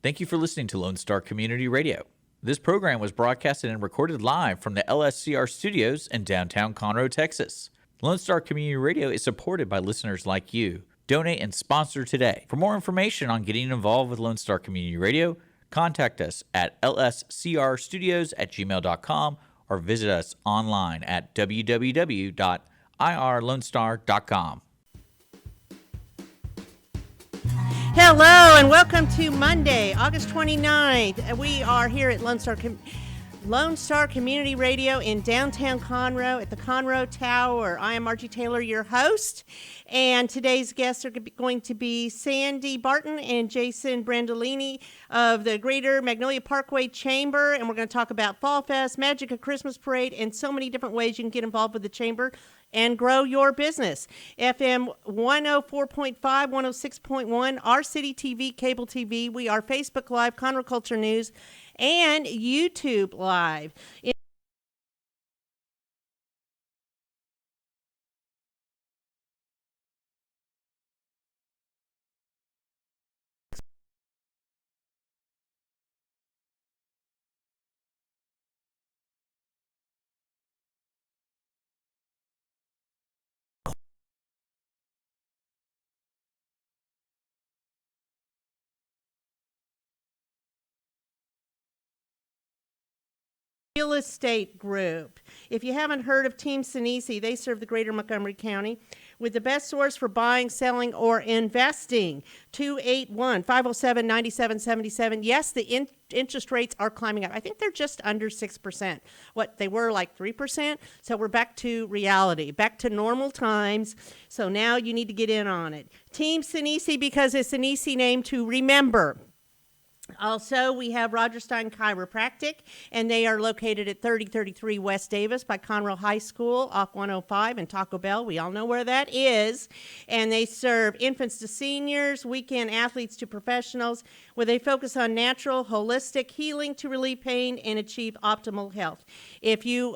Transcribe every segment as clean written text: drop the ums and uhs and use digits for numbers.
Thank you for listening to Lone Star Community Radio. This program was broadcasted and recorded live from the LSCR studios in downtown Conroe, Texas. Lone Star Community Radio is supported by listeners like you. Donate and sponsor today. For more information on getting involved with Lone Star Community Radio, contact us at lscrstudios@gmail.com or visit us online at www.irlonestar.com. Hello and welcome to Monday, August 29th. We are here at Lone Star Community Radio in downtown Conroe at the Conroe Tower. I am Margie Taylor, your host, and today's guests are going to be Sandy Barton and Jason Brandolini of the Greater Magnolia Parkway Chamber, and we're going to talk about Fall Fest, Magic of Christmas Parade, and so many different ways you can get involved with the Chamber and grow your business. FM 104.5, 106.1, our City TV, cable TV. We are Facebook Live, Conroe Culture News, and YouTube Live. Real estate group. If you haven't heard of Team Sinisi, they serve the Greater Montgomery County with the best source for buying, selling, or investing. 281-507-9777. Yes, the interest rates are climbing up. I think they're just under 6%. What they were like 3%. So we're back to reality, back to normal times. So now you need to get in on it. Team Sinisi, because it's an easy name to remember. Also, we have Roger Stein Chiropractic, and they are located at 3033 West Davis by Conroe High School off 105 and Taco Bell. We all know where that is. And they serve infants to seniors, weekend athletes to professionals, where they focus on natural, holistic healing to relieve pain and achieve optimal health. If you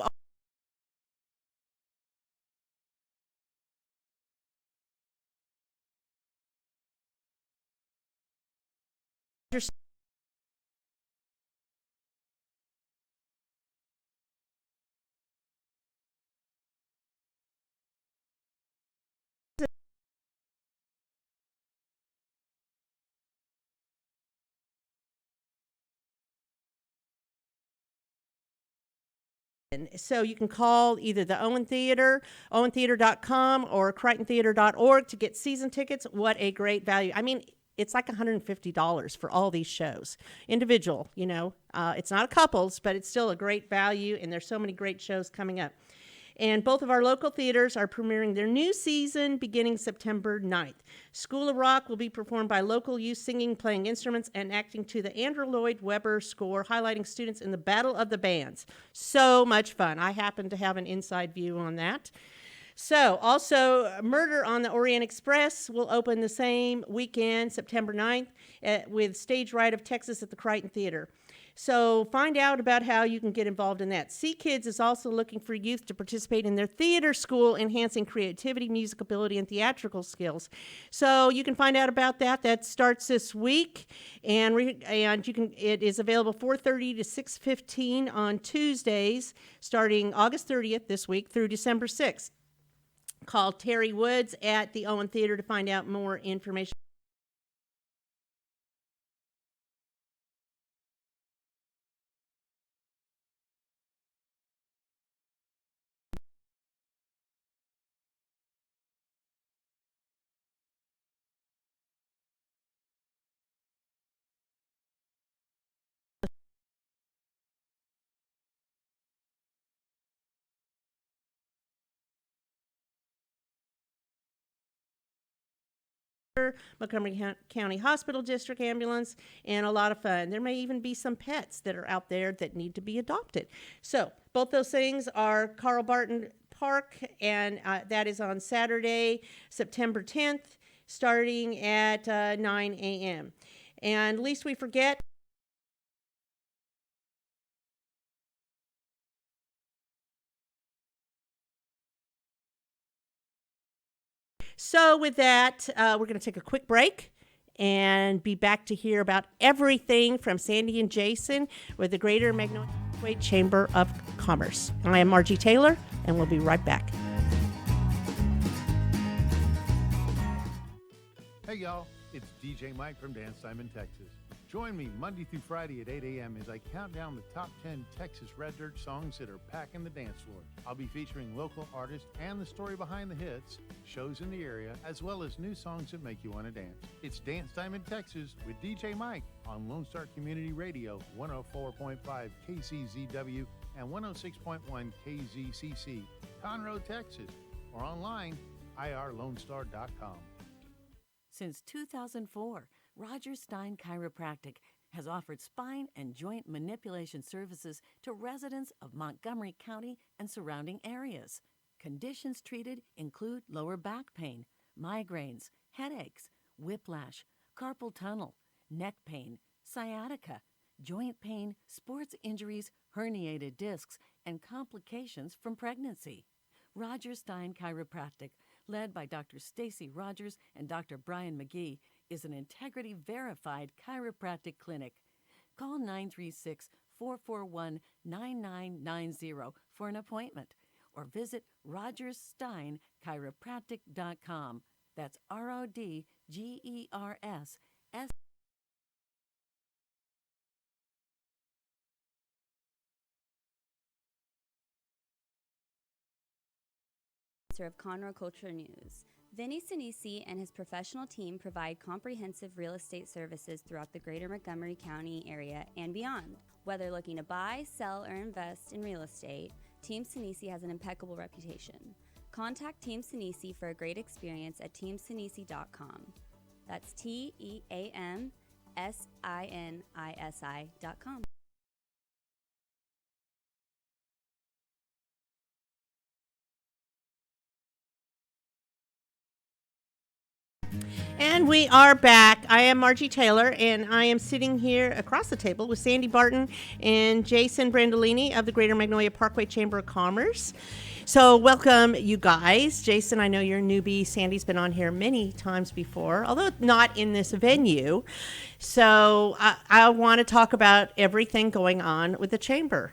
So you can call either the Owen Theater, owentheater.com, or crichtontheater.org to get season tickets. What a great value. I mean, it's like $150 for all these shows. Individual, you know. It's not a couples, but it's still a great value, and there's so many great shows coming up. And both of our local theaters are premiering their new season beginning September 9th. School of Rock will be performed by local youth singing, playing instruments, and acting to the Andrew Lloyd Webber score, highlighting students in the Battle of the Bands. So much fun. I happen to have an inside view on that. So, also, Murder on the Orient Express will open the same weekend, September 9th, with Stage Right of Texas at the Crichton Theater. So find out about how you can get involved in that. See Kids is also looking for youth to participate in their theater school, enhancing creativity, music ability, and theatrical skills. So you can find out about that. That starts this week, and it is available 4:30 to 6:15 on Tuesdays, starting August 30th this week through December 6th. Call Terry Woods at the Owen Theater to find out more information. Montgomery County Hospital District Ambulance, and a lot of fun. There may even be some pets that are out there that need to be adopted. So both those things are Carl Barton Park, and that is on Saturday, September 10th, starting at 9 a.m. And least we forget, so with that, we're going to take a quick break, and be back to hear about everything from Sandy and Jason with the Greater Magnolia Parkway Chamber of Commerce. I am Margie Taylor, and we'll be right back. Hey y'all, it's DJ Mike from Dance Time in Texas. Join me Monday through Friday at 8 a.m. as I count down the top 10 Texas Red Dirt songs that are packing the dance floor. I'll be featuring local artists and the story behind the hits, shows in the area, as well as new songs that make you want to dance. It's Dance Time in Texas with DJ Mike on Lone Star Community Radio, 104.5 KCZW and 106.1 KZCC, Conroe, Texas, or online, irlonestar.com. Since 2004, Roger Stein Chiropractic has offered spine and joint manipulation services to residents of Montgomery County and surrounding areas. Conditions treated include lower back pain, migraines, headaches, whiplash, carpal tunnel, neck pain, sciatica, joint pain, sports injuries, herniated discs, and complications from pregnancy. Roger Stein Chiropractic, led by Dr. Stacy Rogers and Dr. Brian McGee, is an integrity-verified chiropractic clinic. Call 936-441-9990 for an appointment or visit rogerssteinchiropractic.com. That's RODGERS. Of Conroe Culture News. Vinny Sinisi and his professional team provide comprehensive real estate services throughout the Greater Montgomery County area and beyond. Whether looking to buy, sell, or invest in real estate, Team Sinisi has an impeccable reputation. Contact Team Sinisi for a great experience at teamsinisi.com. That's TEAMSINISI.com. And we are back. I am Margie Taylor, and I am sitting here across the table with Sandy Barton and Jason Brandolini of the Greater Magnolia Parkway Chamber of Commerce. So welcome, you guys. Jason, I know you're a newbie. Sandy's been on here many times before, although not in this venue. So I want to talk about everything going on with the chamber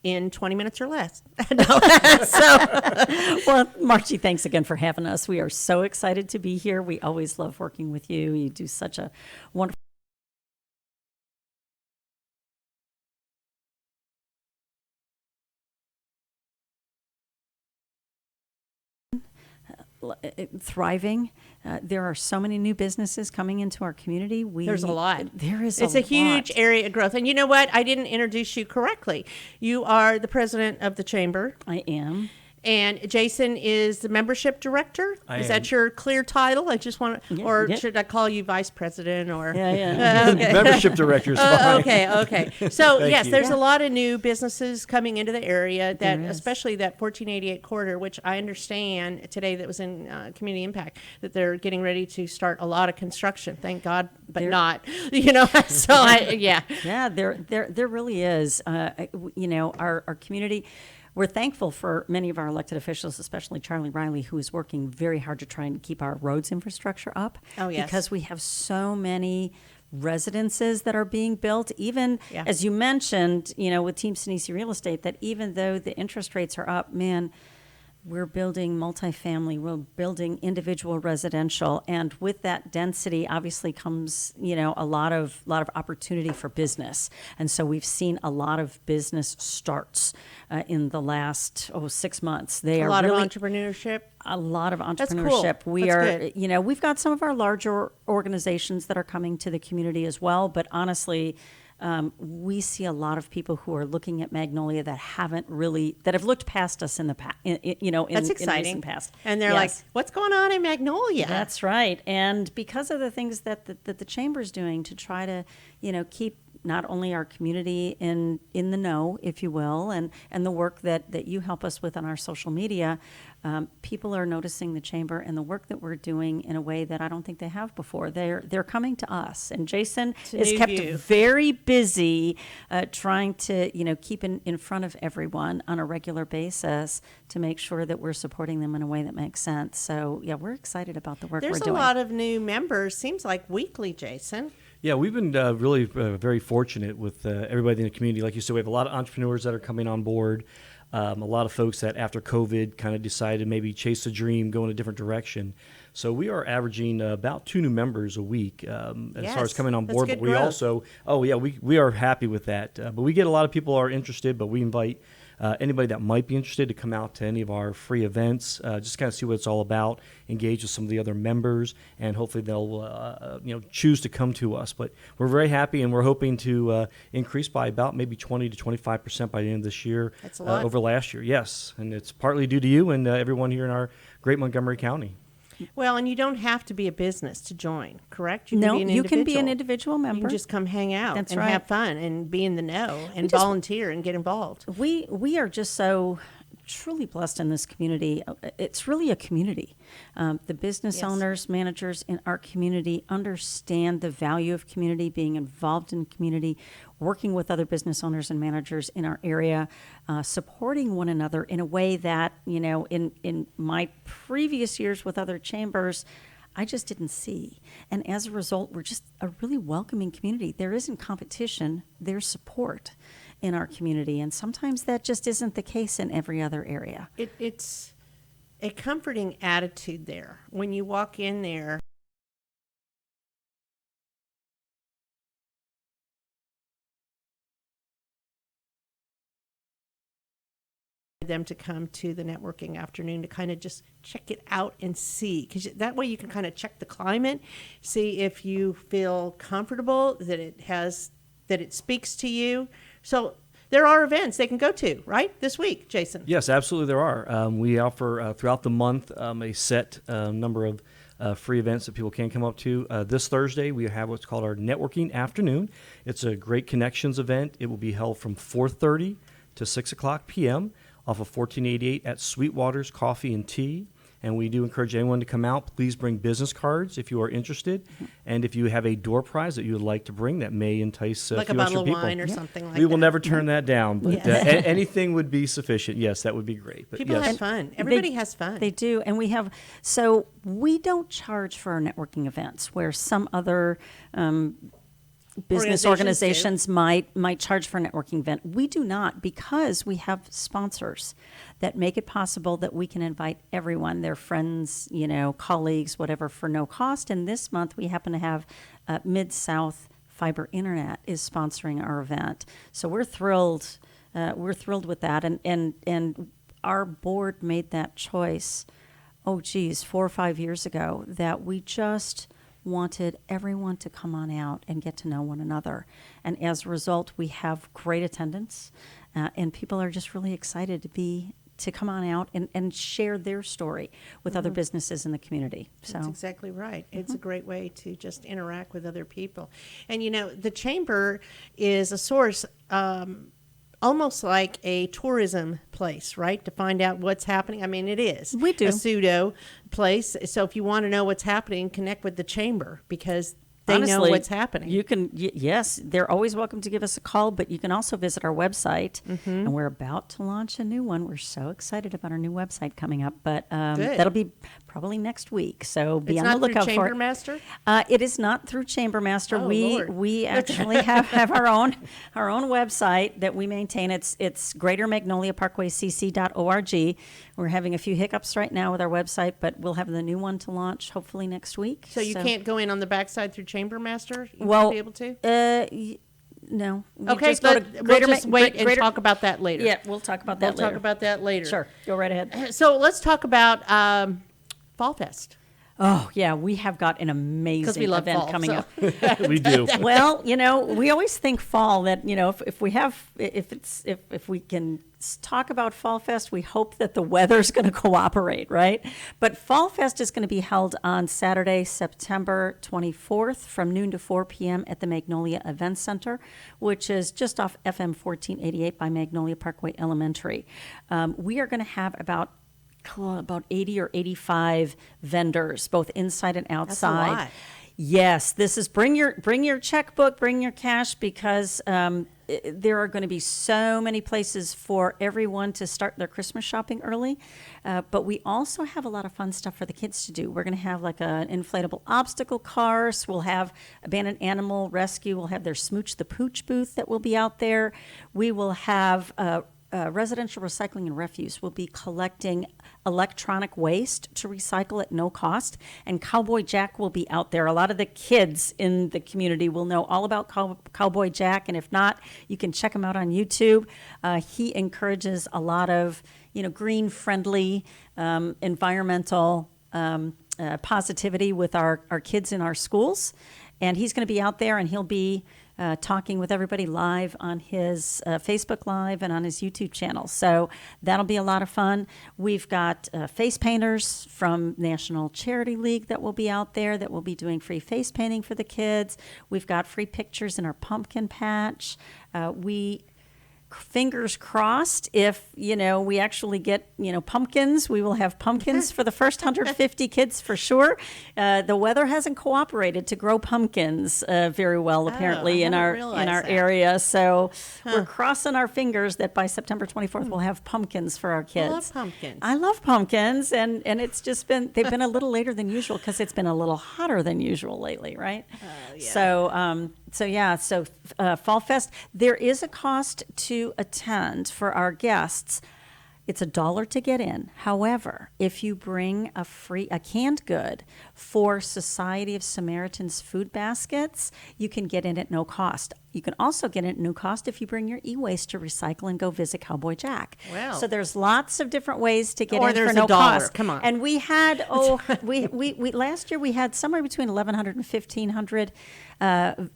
in 20 minutes or less. Well, Margie, thanks again for having us. We are so excited to be here. We always love working with you. You do such a wonderful thriving. There are so many new businesses coming into our community. There's a lot. There is It's a huge area of growth. And you know what? I didn't introduce you correctly. You are the president of the chamber. I am. And Jason is the membership director. Is that your clear title? I just want to, or should I call you vice president or? Okay. Membership director is fine. Okay. So yes, you. there's a lot of new businesses coming into the area that, especially that 1488 corridor, which I understand today that was in community impact, that they're getting ready to start a lot of construction. Thank God, but not, so Yeah, there really is. Our community. We're thankful for many of our elected officials, especially Charlie Riley, who is working very hard to try and keep our roads infrastructure up. Oh, yes. Because we have so many residences that are being built, even as you mentioned, with Team Sinisi Real Estate, that even though the interest rates are up, we're building multifamily, we're building individual residential, and with that density obviously comes, a lot of opportunity for business. And so we've seen a lot of business starts in the last 6 months. A lot of entrepreneurship. A lot of entrepreneurship. That's cool. That's good. We've got some of our larger organizations that are coming to the community as well, but honestly, we see a lot of people who are looking at Magnolia that have looked past us in the past, That's exciting. In recent past. And they're like, what's going on in Magnolia? That's right. And because of the things that the chamber's doing to try to, not only our community in the know, if you will, and the work that you help us with on our social media, people are noticing the chamber and the work that we're doing in a way that I don't think they have before. They're coming to us, and Jason is kept very busy trying to keep in front of everyone on a regular basis to make sure that we're supporting them in a way that makes sense. So yeah, we're excited about the work we're doing. There's a lot of new members. Seems like weekly, Jason. Yeah, we've been really very fortunate with everybody in the community. Like you said, we have a lot of entrepreneurs that are coming on board. A lot of folks that after COVID kind of decided to maybe chase a dream, go in a different direction. So we are averaging about 2 new members a week as far as coming on board. But we also, we are happy with that. But we get a lot of people are interested, but we invite anybody that might be interested to come out to any of our free events, just kind of see what it's all about, engage with some of the other members, and hopefully they'll choose to come to us. But we're very happy, and we're hoping to increase by about maybe 20 to 25% by the end of this year. That's a lot. Over last year, yes. And it's partly due to you and everyone here in our great Montgomery County. Well, and you don't have to be a business to join, correct? You can be an individual member. You can just come hang out and right. have fun and be in the know and volunteer and get involved. We are just so truly blessed in this community. It's really a community. The business owners, managers in our community understand the value of community, being involved in community, working with other business owners and managers in our area, supporting one another in a way that, in my previous years with other chambers, I just didn't see. And as a result, we're just a really welcoming community. There isn't competition, there's support in our community. And sometimes that just isn't the case in every other area. It's a comforting attitude there. When you walk in there, them to come to the networking afternoon to kind of just check it out and see, because that way you can kind of check the climate, see if you feel comfortable, that it speaks to you. So there are events they can go to, right, this week, Jason? Yes, absolutely there are. We offer throughout the month a set number of free events that people can come up to. This Thursday, we have what's called our Networking Afternoon. It's a great connections event. It will be held from 4:30 to 6 o'clock p.m. off of 1488 at Sweetwater's Coffee and Tea. And we do encourage anyone to come out. Please bring business cards if you are interested. And if you have a door prize that you would like to bring that may entice like a few extra people. Like a bottle of wine or something like that. We will never turn that down. But anything would be sufficient. Yes, that would be great. But people have fun. Everybody has fun. They do. And we don't charge for our networking events where some other business organizations might charge for a networking event. We do not, because we have sponsors that make it possible that we can invite everyone, their friends, colleagues, whatever, for no cost. And this month we happen to have Mid-South Fiber Internet is sponsoring our event. So we're thrilled. We're thrilled with that. And our board made that choice, 4 or 5 years ago, that we just wanted everyone to come on out and get to know one another. And as a result, we have great attendance, and people are just really excited to come on out and share their story with other businesses in the community. So that's exactly right. It's a great way to just interact with other people. And the chamber is a source, almost like a tourism place, right? To find out what's happening. I mean, it is. We do. A pseudo place. So if you want to know what's happening, connect with the chamber, because they know what's happening. You can, yes, they're always welcome to give us a call, but you can also visit our website. And we're about to launch a new one. We're so excited about our new website coming up, but that'll be probably next week. So be on the lookout for it. It's not through Chambermaster? It is not through Chambermaster. Lord. We actually have our own website that we maintain. It's Greater Magnolia Parkway CC.org. We're having a few hiccups right now with our website, but we'll have the new one to launch hopefully next week. So you can't go in on the backside through Chambermaster? You won't be able to? No. Okay, we'll just wait and talk about that later. Yeah, we'll talk about that later. We'll talk about that later. Sure, go right ahead. So let's talk about Fall Fest. Oh, yeah, we have got an amazing love event fall, coming so. up. We do. Well, we always think fall that, if we can talk about Fall Fest, we hope that the weather's going to cooperate, right? But Fall Fest is going to be held on Saturday, September 24th from noon to 4 p.m. at the Magnolia Event Center, which is just off FM 1488 by Magnolia Parkway Elementary. We are going to have about 80 or 85 vendors, both inside and outside. That's a lot. Yes, this is bring your checkbook, bring your cash, because there are going to be so many places for everyone to start their Christmas shopping early. But we also have a lot of fun stuff for the kids to do. We're going to have like an inflatable obstacle course. We'll have abandoned animal rescue. We'll have their Smooch the Pooch booth that will be out there. We will have residential recycling and refuse. Will be collecting electronic waste to recycle at no cost. And Cowboy Jack will be out there. A lot of the kids in the community will know all about Cowboy Jack. And if not, you can check him out on YouTube. He encourages a lot of, green friendly, environmental positivity with our kids in our schools. And he's going to be out there, and he'll be talking with everybody live on his Facebook Live and on his YouTube channel. So that'll be a lot of fun. We've got face painters from National Charity League that will be out there that will be doing free face painting for the kids. We've got free pictures in our pumpkin patch. Fingers crossed, if we actually get pumpkins, we will have pumpkins for the first 150 kids for sure. The weather hasn't cooperated to grow pumpkins very well, apparently, in our area. So we're crossing our fingers that by September 24th we'll have pumpkins for our kids. I love pumpkins. I love pumpkins, and it's just they've been a little later than usual because it's been a little hotter than usual lately, right? Yeah. So Fall Fest, there is a cost to attend for our guests. It's $1 to get in. However, if you bring a canned good for Society of Samaritans food baskets, you can get in at no cost. You can also get in at no cost if you bring your e-waste to recycle and go visit Cowboy Jack. Wow. So there's lots of different ways to get Or in there's for no $1. cost. Come on. And we had we last year we had somewhere between 1,100 and 1,500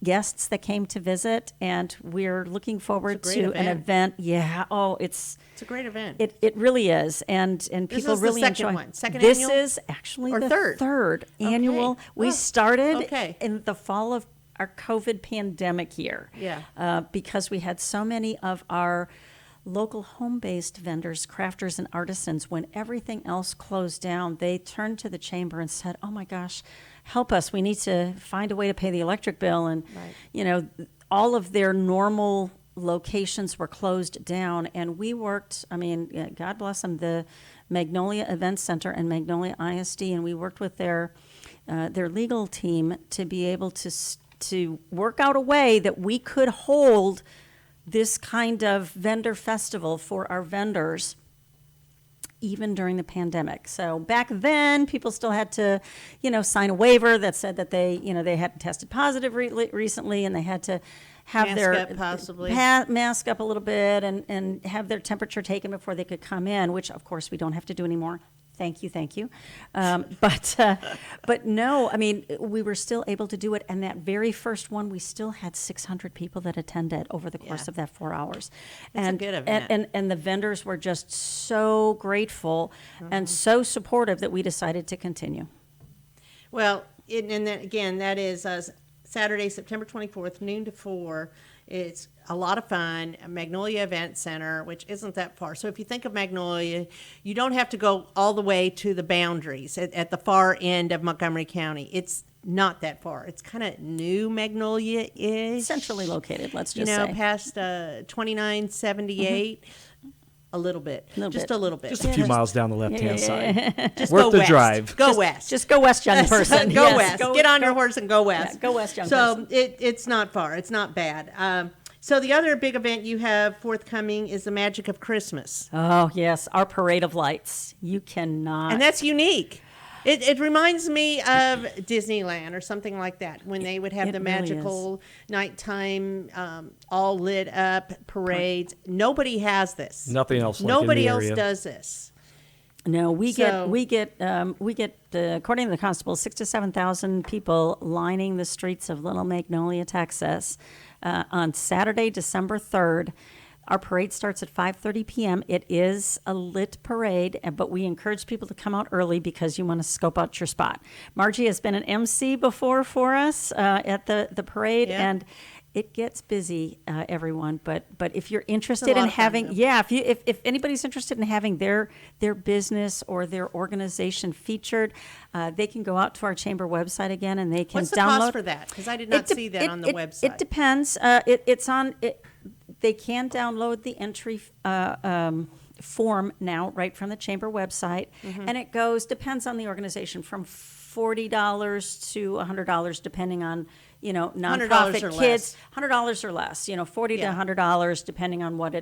guests that came to visit, and we're looking forward It's a great to an event. Yeah. Oh, it's a great event. It really is, and This people is the really second enjoy. one. Second this annual? is actually Or the third? annual. Okay. We Oh, started okay. in the fall of our COVID pandemic year. Yeah. Because we had so many of our local home-based vendors, crafters, and artisans, when everything else closed down, they turned to the chamber and said, "Oh my gosh, help us! We need to find a way to pay the electric bill." And all of their normal locations were closed down, and we worked. God bless them, the Magnolia Event Center and Magnolia ISD, and we worked with their legal team to be able to work out a way that we could hold this kind of vendor festival for our vendors even during the pandemic. So back then, people still had to, sign a waiver that said that they hadn't tested positive recently, and they had to have mask up a little bit and have their temperature taken before they could come in, which of course we don't have to do anymore. Thank you. But no, we were still able to do it. And that very first one, we still had 600 people that attended over the course of that 4 hours. It's a good event. And the vendors were just so grateful and so supportive that we decided to continue. Well, and then again, that is Saturday, September 24th, noon to 4. It's a lot of fun. Magnolia Event Center, which isn't that far. So if you think of Magnolia, you don't have to go all the way to the boundaries at the far end of Montgomery County. It's not that far. It's kind of new Magnolia-ish. Centrally located, let's just say. Past 2978. A little bit. Just a little bit. Just a few miles down the left-hand side. Just Worth go the west. drive. Go west. Just go west, young person. Go Yes, west. Get on your horse and go west. Yeah, go west, young person. person. So it's not far. It's not bad. So the other big event you have forthcoming is the Magic of Christmas. Oh, yes. Our Parade of Lights. You cannot. And that's unique. It reminds me of Disneyland or something like that, when they would have the magical nighttime, all lit up parades. Nobody has this. Nothing else like Nobody in the else area. does this. No, we So- get according to the constable, 6,000 to 7,000 people lining the streets of Little Magnolia, Texas, on Saturday, December 3rd. Our parade starts at 5:30 p.m. It is a lit parade, but we encourage people to come out early because you want to scope out your spot. Margie has been an MC before for us at the parade, Yeah. and it gets busy, everyone. But if you're interested lot in of fun, having, though. if anybody's interested in having their business or their organization featured, they can go out to our chamber website again, and they can What's the download. cost for that? Because I did not see that on the website. It depends. It's on. They can download the entry form now right from the chamber website, Mm-hmm. and it depends on the organization, from $40 to $100, depending on $100 nonprofit or kids. less. $100 or less. $40 Yeah. to $100, depending on what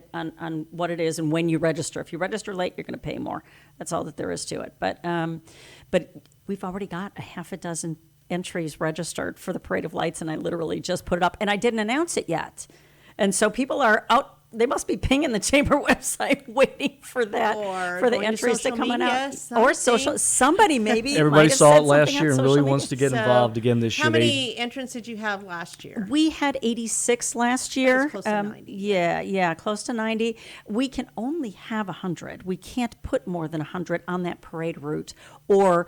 it is and when you register. If you register late, you're going to pay more. That's all that there is to it. But we've already got a half a dozen entries registered for the Parade of Lights, and I literally just put it up, and I didn't announce it yet. And so people are out. They must be pinging the chamber website waiting for that, Or for the going to entries to social come media, out. Or social. something. Somebody maybe. Everybody might have saw said it last something on year and social really media. wants to get So, involved again this year. How They- many entrants did you have last year? We had 86 last year. That's close to 90. Yeah, close to 90. We can only have 100. We can't put more than 100 on that parade route, or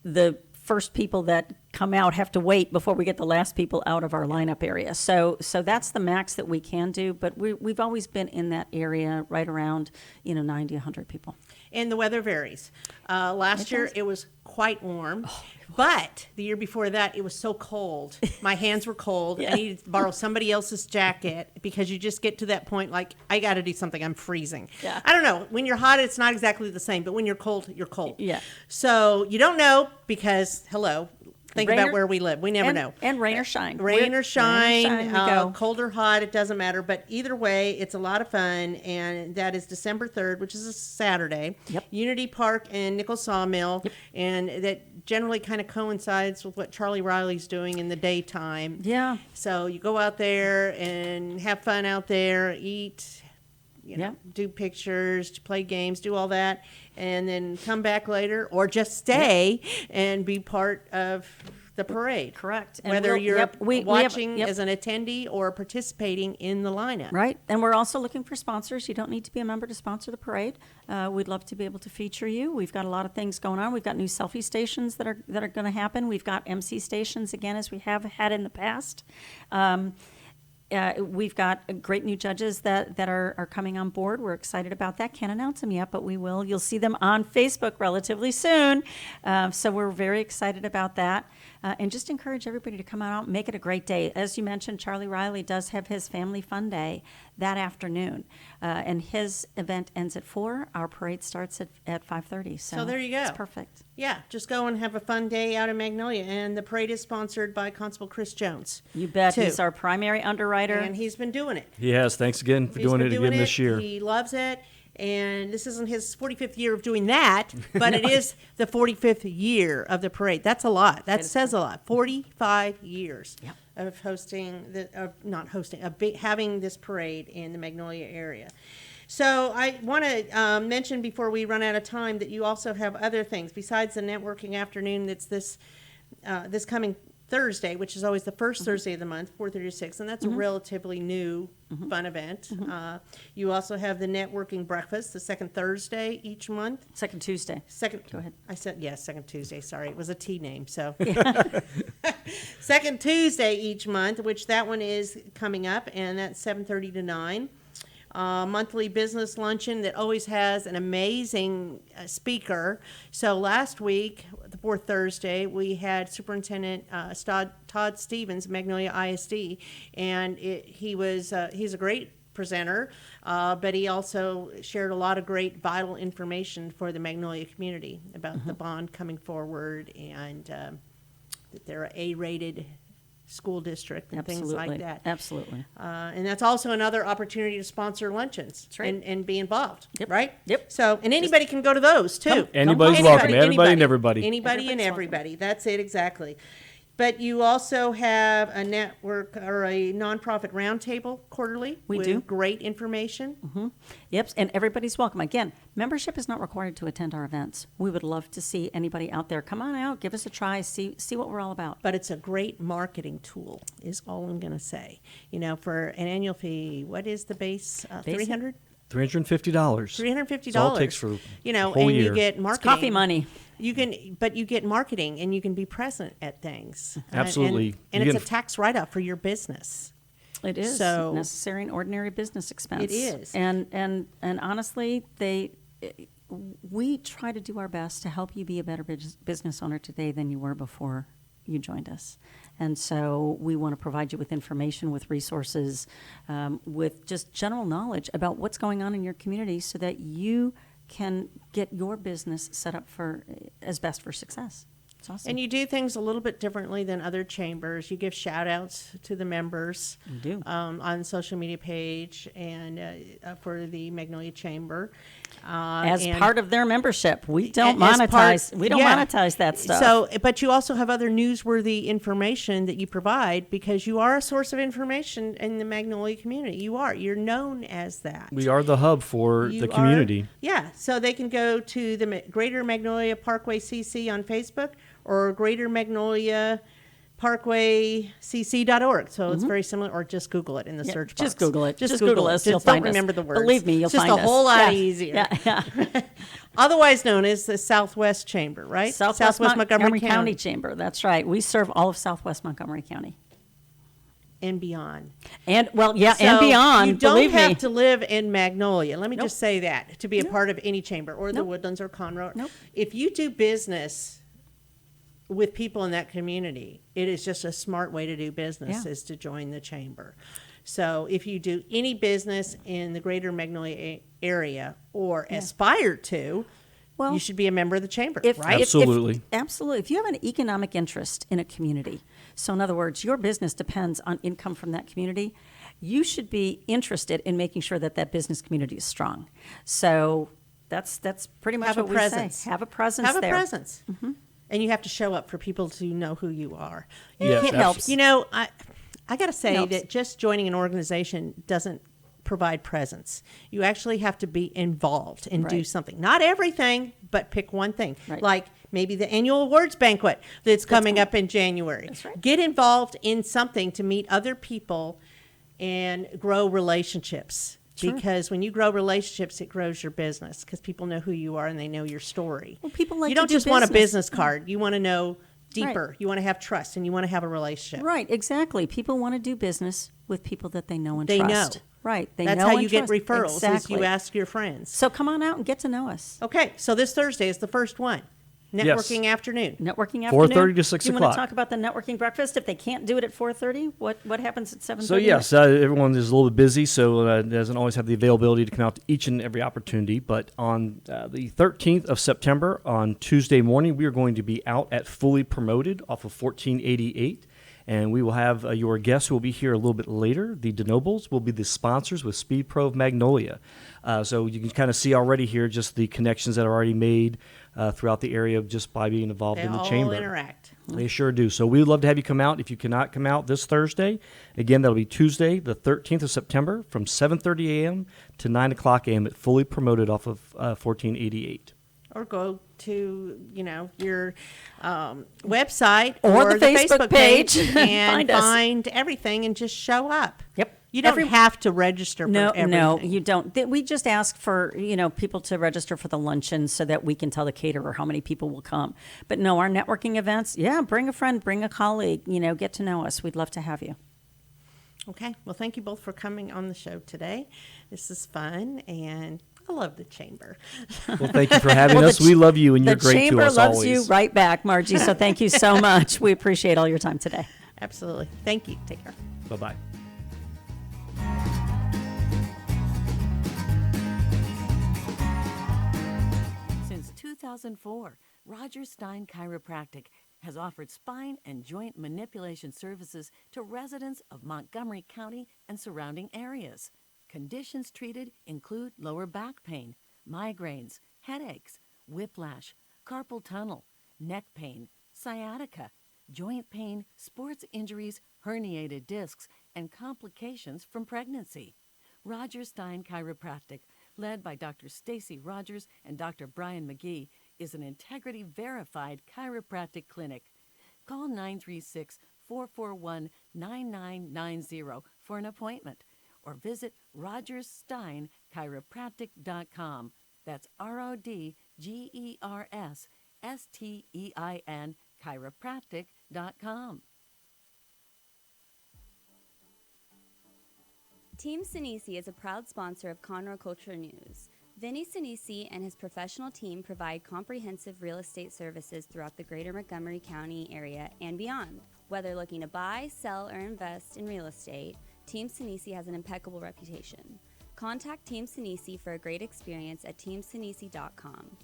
the first people that come out have to wait before we get the last people out of our lineup area. So that's the max that we can do, but we've always been in that area right around 90, 100 people. And the weather varies. Last year does. it was quite warm, but the year before that it was so cold. My hands were cold. I needed to borrow somebody else's jacket because you just get to that point like, I got to do something. I'm freezing. Yeah. I don't know. When you're hot, it's not exactly the same, but when you're cold, you're cold. Yeah. So you don't know because, think Rain about or- where we live. We never know. And rain or shine. Rain or shine, we go. cold or hot, it doesn't matter. But either way, it's a lot of fun. And that is December 3rd, which is a Saturday. Yep. Unity Park and Nichols Sawmill. And that generally kind of coincides with what Charlie Riley's doing in the daytime. Yeah. So you go out there and have fun out there, eat, Yeah. do pictures, play games, do all that, and then come back later or just stay and be part of the parade. Correct. And Whether we'll- you're yep, we have- watching yep. as an attendee or participating in the lineup. Right. And we're also looking for sponsors. You don't need to be a member to sponsor the parade. We'd love to be able to feature you. We've got a lot of things going on. We've got new selfie stations that are going to happen. We've got MC stations again, as we have had in the past. We've got great new judges that are coming on board. We're excited about that. Can't announce them yet, but we will. You'll see them on Facebook relatively soon. So we're very excited about that. And just encourage everybody to come out and make it a great day. As you mentioned, Charlie Riley does have his Family Fun Day that afternoon. And his event ends at 4. Our parade starts at 5:30. So there you go. It's perfect. Yeah, just go and have a fun day out in Magnolia. And the parade is sponsored by Constable Chris Jones. You bet. too. He's our primary underwriter. And he's been doing it. He has. Thanks again for He's doing been it again this year. He loves it. And this isn't his 45th year of doing that, but it is the 45th year of the parade. That's a lot. That says a lot. 45 years Yep. of having this parade in the Magnolia area. So I want to mention before we run out of time that you also have other things besides the networking afternoon. That's this coming Thursday, which is always the first Thursday of the month, 4:30 to 6, and that's a relatively new fun event. You also have the networking breakfast, the second Thursday each month. Second Tuesday. Second, Go ahead. I said, yes, second Tuesday, sorry, it was a T name, so. Second Tuesday each month, which that one is coming up, and that's 7:30 to 9. Monthly business luncheon that always has an amazing speaker. So last week, the fourth Thursday, we had Superintendent Todd Stevens, Magnolia ISD, and he's a great presenter, but he also shared a lot of great vital information for the Magnolia community about the bond coming forward and that they're an A-rated school district and things like that. Absolutely. And that's also another opportunity to sponsor luncheons right. and be involved, Yep. right? Yep. So, and anybody can go to those too. Anybody's welcome. Everybody and everybody. Anybody and Everybody's everybody. That's it, exactly. But you also have a network or a nonprofit roundtable quarterly. We with do. Great information. Yep, and everybody's welcome. Again, membership is not required to attend our events. We would love to see anybody out there. Come on out, give us a try, see what we're all about. But it's a great marketing tool, is all I'm going to say. You know, for an annual fee, what is the base? Basic? $300? $350. $350. That's all it takes for you know, a whole and year. you get It's marketing. coffee money. You get marketing, and you can be present at things. Absolutely. And You it's get- a tax write-off for your business. It is So- necessary and ordinary business expense. It is. And honestly, we try to do our best to help you be a better business owner today than you were before you joined us. And so we want to provide you with information, with resources, with just general knowledge about what's going on in your community so that you can get your business set up for as best for success. It's awesome. And you do things a little bit differently than other chambers. You give shout-outs to the members. You do. On the social media page and for the Magnolia Chamber. as and- part of their membership. We don't as part- monetize. We don't yeah. monetize that stuff. So, but you also have other newsworthy information that you provide because you are a source of information in the Magnolia community. You are. You're known as that. We are the hub for You the are- community. Yeah, so they can go to the Greater Magnolia Parkway CC on Facebook or Greater Magnolia Parkway CC.org. So it's very similar, or just Google it in the Yeah, search box. just Google it. Just Google Google it. us. Just You'll don't find us. remember the words. Believe me, you'll it's just find a us. whole lot Yeah. easier. Yeah. Otherwise known as the Southwest Chamber, right? Southwest Montgomery County Chamber. That's right. We serve all of Southwest Montgomery County. and beyond. And, well, yeah, and So beyond. You don't believe have me. to live in Magnolia. Let me Nope. just say that to be a Nope. part of any chamber or the Nope. Woodlands or Conroe. Nope. If you do business with people in that community, it is just a smart way to do business Yeah. is to join the chamber. So if you do any business in the Greater Magnolia area or aspire to, Well, you should be a member of the chamber, If, right? Absolutely. Absolutely. If you have an economic interest in a community, so in other words, your business depends on income from that community, you should be interested in making sure that that business community is strong. So that's pretty much Have a what we presence. say. Have a presence Have a there. presence. And you have to show up for people to know who you are. Yes, It helps. You know, I got to say Helps. that just joining an organization doesn't provide presence. You actually have to be involved and do Right. something. Not everything, but pick one thing. Right. Like maybe the annual awards banquet that's coming up in January. That's right. Get involved in something to meet other people and grow relationships. Sure. Because when you grow relationships, it grows your business because people know who you are and they know your story. Well, people like you to don't do just want a business. business card. You want to know deeper. Right. You want to have trust and you want to have a relationship. Right, exactly. People want to do business with people that they know and They trust. know. Right. They That's know how and you get trust. referrals Exactly. is you ask your friends. So come on out and get to know us. Okay, so this Thursday is the first one. Networking afternoon. Networking afternoon. 4:30 to 6 Do you want o'clock. to talk about the networking breakfast? If they can't do it at 4:30, what happens at 7:30? So yes, everyone is a little bit busy, so doesn't always have the availability to come out to each and every opportunity. But on the 13th of September, on Tuesday morning, we are going to be out at Fully Promoted off of 1488. And we will have your guests who will be here a little bit later. The DeNobles will be the sponsors with SpeedPro Magnolia. So you can kind of see already here just the connections that are already made throughout the area just by being involved They in the all chamber. interact. They sure do. So we would love to have you come out. If you cannot come out this Thursday, again, that'll be Tuesday, the 13th of September from 7:30 a.m. to 9 o'clock a.m. at Fully Promoted off of 1488. Or go to, your website Or the Facebook page. and Find us. find everything and just show up. Yep. You don't Every- have to register for everything. No, you don't. We just ask for, people to register for the luncheon so that we can tell the caterer how many people will come. But no, our networking events, bring a friend, bring a colleague, get to know us. We'd love to have you. Okay. Well, thank you both for coming on the show today. This is fun, and I love the chamber. Well, thank you for having Well, us. We love you, and you're the great to chamber us loves always. you right back, Margie. So thank you so much. We appreciate all your time today. Absolutely. Thank you. Take care. Bye-bye. Since 2004, Roger Stein Chiropractic has offered spine and joint manipulation services to residents of Montgomery County and surrounding areas. Conditions treated include lower back pain, migraines, headaches, whiplash, carpal tunnel, neck pain, sciatica, joint pain, sports injuries, herniated discs, and complications from pregnancy. Roger Stein Chiropractic, led by Dr. Stacy Rogers and Dr. Brian McGee, is an integrity-verified chiropractic clinic. Call 936-441-9990 for an appointment or visit rogerssteinchiropractic.com. That's RODGERSSTEIN chiropractic.com. Team Sinisi is a proud sponsor of Conroe Culture News. Vinny Sinisi and his professional team provide comprehensive real estate services throughout the Greater Montgomery County area and beyond. Whether looking to buy, sell, or invest in real estate, Team Sinisi has an impeccable reputation. Contact Team Sinisi for a great experience at teamsinisi.com.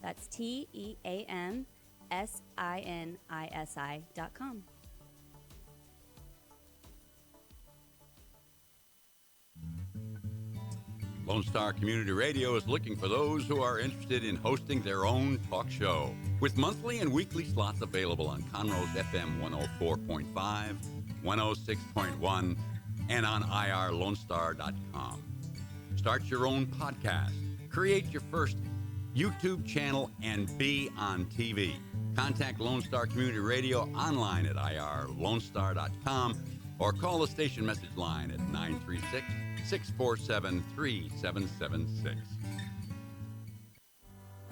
That's TEAMSINISI.com. Lone Star Community Radio is looking for those who are interested in hosting their own talk show. With monthly and weekly slots available on Conroe's FM 104.5, 106.1, and on irlonestar.com. Start your own podcast, create your first YouTube channel, and be on TV. Contact Lone Star Community Radio online at irlonestar.com or call the station message line at 936-647-3776.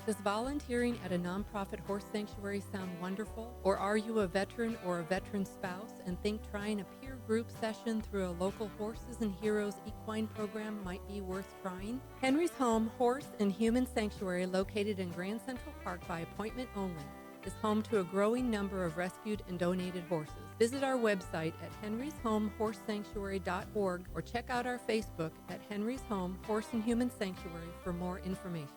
Does volunteering at a nonprofit horse sanctuary sound wonderful? Or are you a veteran or a veteran spouse and think trying a peer group session through a local Horses and Heroes equine program might be worth trying? Henry's Home Horse and Human Sanctuary, located in Grand Central Park by appointment only, is home to a growing number of rescued and donated horses. Visit our website at henryshomehorsesanctuary.org or check out our Facebook at Henry's Home Horse and Human Sanctuary for more information.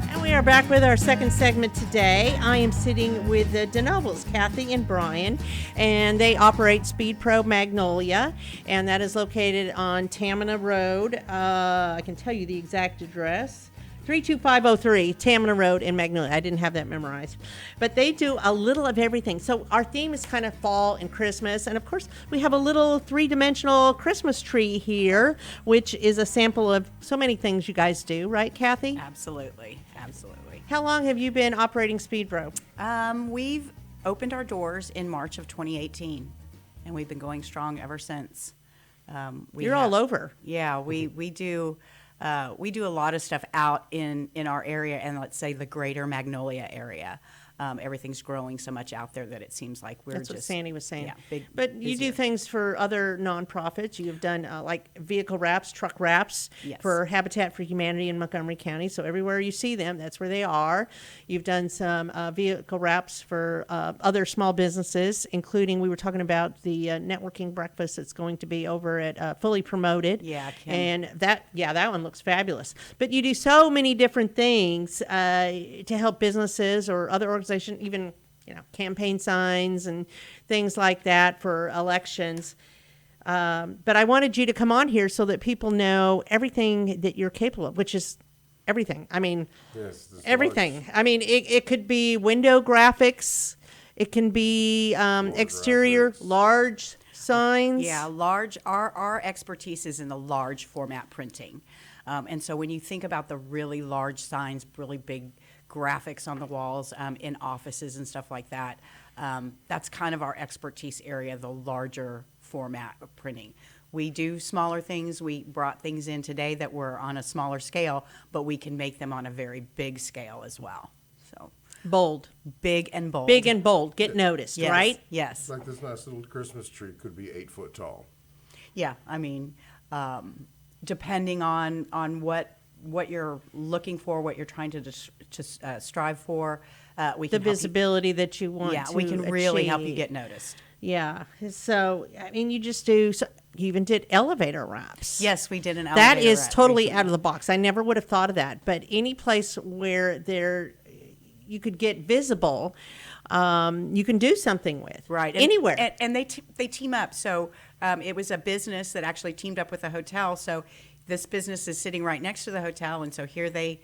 And we are back with our second segment today. I am sitting with the DeNobles, Kathy and Brian, and they operate SpeedPro Magnolia, and that is located on Tamina Road. I can tell you the exact address. 32503 Tamina Road in Magnolia. I didn't have that memorized. But they do a little of everything. So our theme is kind of fall and Christmas. And of course, we have a little three-dimensional Christmas tree here, which is a sample of so many things you guys do. Right, Kathy? Absolutely. Absolutely. How long have you been operating SpeedPro? We've opened our doors in March of 2018, and we've been going strong ever since. You're all over. Yeah, we do. We do a lot of stuff out in our area, and let's say the Greater Magnolia area. Everything's growing so much out there that it seems like we're That's what Sandy was saying. Yeah, but you do things for other nonprofits. You've done like vehicle wraps, truck wraps Yes. for Habitat for Humanity in Montgomery County. So everywhere you see them, that's where they are. You've done some vehicle wraps for other small businesses, including we were talking about the networking breakfast that's going to be over at Fully Promoted. Yeah, Kim. And that one looks fabulous. But you do so many different things to help businesses or other organizations, even campaign signs and things like that for elections. But I wanted you to come on here so that people know everything that you're capable of, which is everything. I mean, yes, everything. large. I mean, it could be window graphics. It can be exterior, graphics. large signs. Yeah, large. Our expertise is in the large format printing. And so when you think about the really large signs, really big graphics on the walls in offices and stuff like that, that's kind of our expertise area, the larger format of printing. We do smaller things. We brought things in today that were on a smaller scale, but we can make them on a very big scale as well. So Bold. big and bold. Big and bold. Get noticed, Yes, right? Yes. Like this nice little Christmas tree could be 8 foot tall. Yeah, I mean, depending on what you're looking for, what you're trying to strive for, we The can help visibility that you want you. Yeah, to we can really help you achieve. get noticed. Yeah. So, I mean, you just do, you even did elevator wraps. Yes, we did an That elevator is wrap totally recently. out of the box. I never would have thought of that. But any place where you could get visible, you can do something with. Right. And, Anywhere. And they team up. So it was a business that actually teamed up with a hotel. So this business is sitting right next to the hotel. And so here they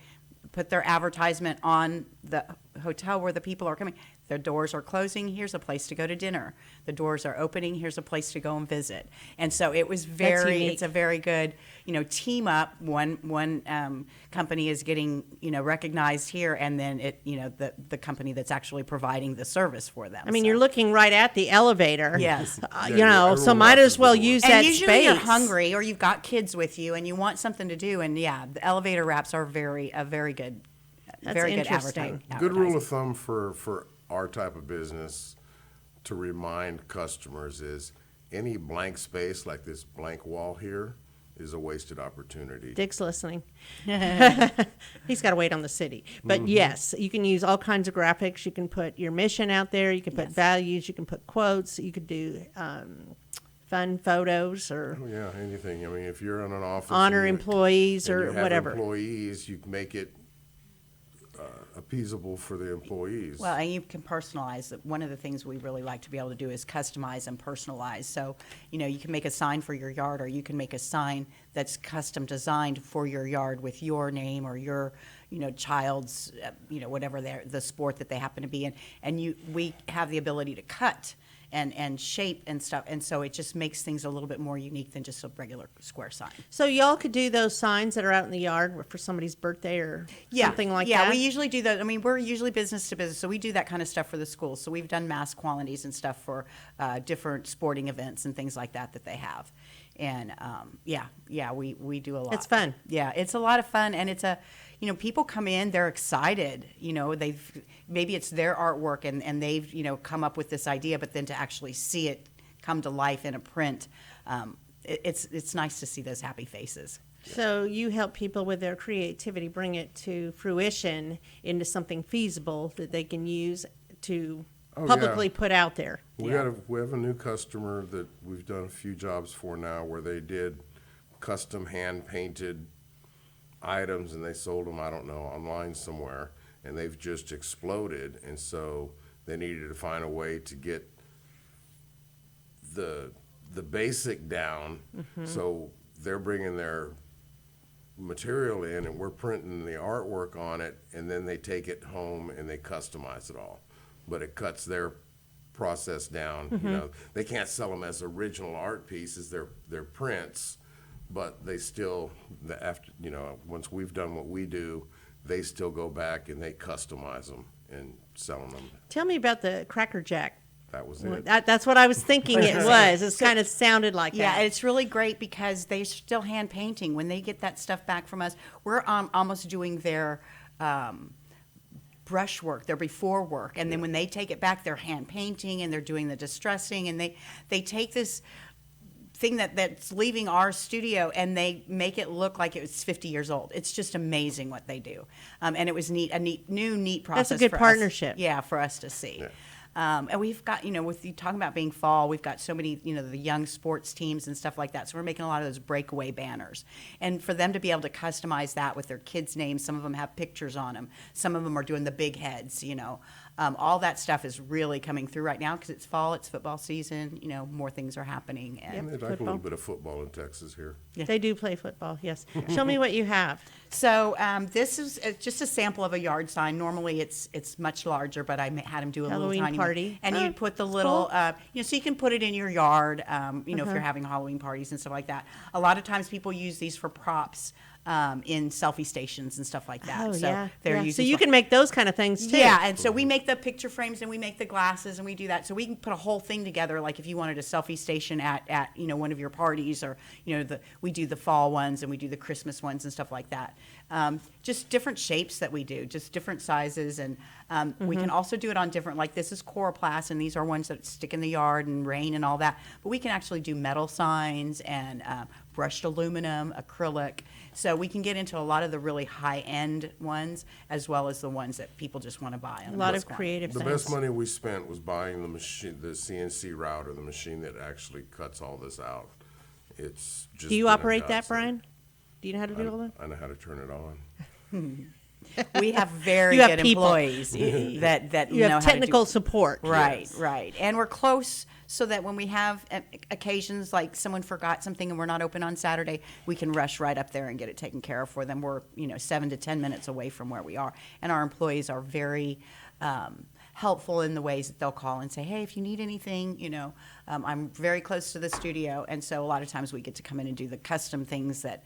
put their advertisement on the hotel where the people are coming. Their doors are closing. Here's a place to go to dinner. The doors are opening. Here's a place to go and visit. And so it was it's a very good, team up. One company is getting, recognized here, and then the company that's actually providing the service for them. I mean, you're looking right at the elevator. Yes. So might as well use that usually space. You're hungry or you've got kids with you and you want something to do. And the elevator wraps are a very good, That's very good interesting. Good rule of thumb for our type of business to remind customers is any blank space like this blank wall here is a wasted opportunity. Dick's listening. He's got to wait on the city. But yes, you can use all kinds of graphics. You can put your mission out there. You can put values. You can put quotes. You could do fun photos or Anything. I mean, if you're in an office, honor employees and or you have whatever. Employees, you can make it appeasable for the employees. Well, and you can personalize it. One of the things we really like to be able to do is customize and personalize. So, you can make a sign for your yard, or you can make a sign that's custom designed for your yard with your name or your, child's, whatever the sport that they happen to be in. And we have the ability to cut and shape and stuff. And so it just makes things a little bit more unique than just a regular square sign. So y'all could do those signs that are out in the yard for somebody's birthday or something like that? Yeah, we usually do that. I mean, we're usually business to business, so we do that kind of stuff for the schools. So we've done mass quantities and stuff for different sporting events and things like that they have. And we do a lot. It's fun. Yeah, it's a lot of fun, and it's people come in, they're excited. Maybe it's their artwork, and they've come up with this idea, but then to actually see it come to life in a print, it's nice to see those happy faces. So you help people with their creativity bring it to fruition into something feasible that they can use to publicly put out there. We have a new customer that we've done a few jobs for now where they did custom hand-painted items and they sold them, I don't know, online somewhere, and they've just exploded. And so they needed to find a way to get the basic down. So they're bringing their material in and we're printing the artwork on it, and then they take it home and they customize it all. But it cuts their process down. They can't sell them as original art pieces. They're prints, but they still, once we've done what we do, they still go back and they customize them and sell them. Tell me about the Cracker Jack. That was it. That's what I was thinking it was. It kind of sounded like that. Yeah, it's really great because they're still hand painting. When they get that stuff back from us, we're almost doing their brush work, their before work, and then when they take it back, they're hand painting and they're doing the distressing, and they take this thing that's leaving our studio and they make it look like it was 50 years old. It's just amazing what they do, and it was neat process. That's a good partnership. For us to see. Yeah. And we've got, with you talking about being fall, we've got so many, the young sports teams and stuff like that. So we're making a lot of those breakaway banners. And for them to be able to customize that with their kids' names, some of them have pictures on them. Some of them are doing the big heads, all that stuff is really coming through right now because it's fall, it's football season, more things are happening. And They like a little bit of football in Texas here. Yeah. They do play football, yes. Show me what you have. So this is just a sample of a yard sign. Normally it's much larger, but I had them do a Halloween little tiny party. And you put the little, so you can put it in your yard, if you're having Halloween parties and stuff like that. A lot of times people use these for props in selfie stations and stuff like that. Oh, so yeah. they're So you can make those kind of things too. Yeah, and so we make the picture frames and we make the glasses and we do that. So we can put a whole thing together, like if you wanted a selfie station at one of your parties, or we do the fall ones and we do the Christmas ones and stuff like that. Just different shapes that we do, just different sizes, and we can also do it on different, like this is coroplast, and these are ones that stick in the yard and rain and all that. But we can actually do metal signs and brushed aluminum, acrylic. So we can get into a lot of the really high-end ones, as well as the ones that people just want to buy. A lot of creative The things. best money we spent was buying the machine, the CNC router, the machine that actually cuts all this out. It's just. Do you been a operate that, godsend. Brian? Do you know how to do all that? I know how to turn it on. We have very You have good people. employees that You know have how to technical do, support. right, right, and we're close so that when we have occasions like someone forgot something and we're not open on Saturday, we can rush right up there and get it taken care of for them. We're 7 to 10 minutes away from where we are, and our employees are very helpful in the ways that they'll call and say, hey, if you need anything, I'm very close to the studio, and so a lot of times we get to come in and do the custom things that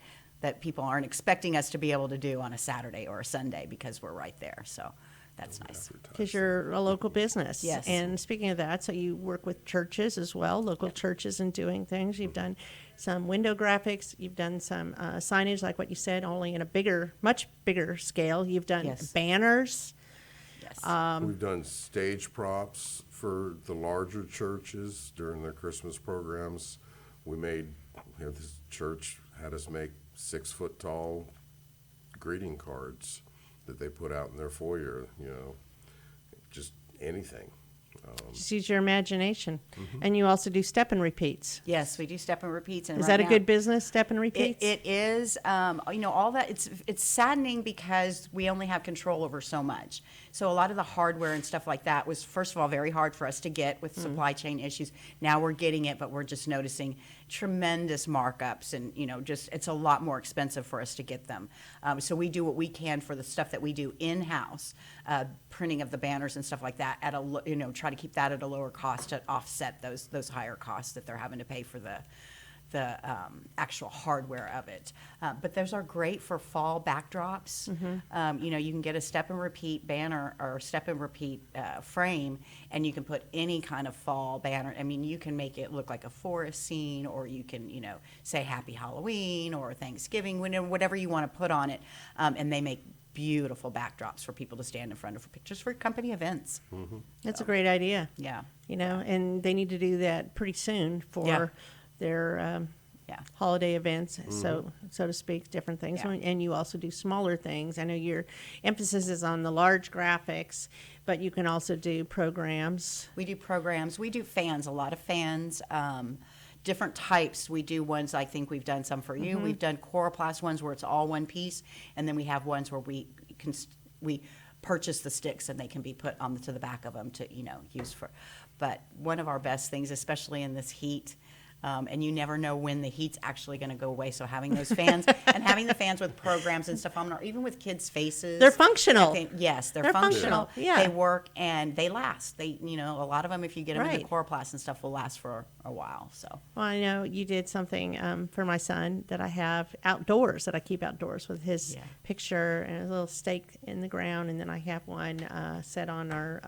people aren't expecting us to be able to do on a Saturday or a Sunday because we're right there. So that's nice. Because you're a local business. Yes. And speaking of that, so you work with churches as well, local churches, and doing things. You've done some window graphics. You've done some signage, like what you said, only in a much bigger scale. You've done Yes. banners. Yes. We've done stage props for the larger churches during their Christmas programs. This church had us make 6-foot tall greeting cards that they put out in their foyer, just anything. Just use your imagination. Mm-hmm. And you also do step and repeats. Yes, we do step and repeats. And Is right that a now- good business, step and repeats? It is, all that, it's saddening because we only have control over so much. So a lot of the hardware and stuff like that was, first of all, very hard for us to get with supply chain issues. Now we're getting it, but we're just noticing tremendous markups and, it's a lot more expensive for us to get them. So we do what we can for the stuff that we do in-house, printing of the banners and stuff like that try to keep that at a lower cost to offset those higher costs that they're having to pay for the actual hardware of it. But those are great for fall backdrops. You can get a step and repeat banner or step and repeat frame, and you can put any kind of fall banner. I mean, you can make it look like a forest scene, or you can, say Happy Halloween or Thanksgiving, whatever you want to put on it. And they make beautiful backdrops for people to stand in front of for pictures for company events. That's a great idea. Yeah. And they need to do that pretty soon for Yeah. their holiday events, so to speak, different things. Yeah. And you also do smaller things. I know your emphasis is on the large graphics, but you can also do programs. We do programs. We do fans, a lot of fans, different types. We do ones, I think we've done some for you. We've done coroplast ones where it's all one piece, and then we have ones where we purchase the sticks and they can be put to the back of them to, use for. But one of our best things, especially in this heat, and you never know when the heat's actually going to go away. So having those fans and having the fans with programs and stuff on, or even with kids' faces. They're functional. Yes, they're functional. functional. Yeah. They work and they last. A lot of them, if you get them in Right. the coroplast and stuff, will last for a while. So. Well, I know you did something for my son that I have outdoors, that I keep outdoors with his picture and a little stake in the ground. And then I have one set on our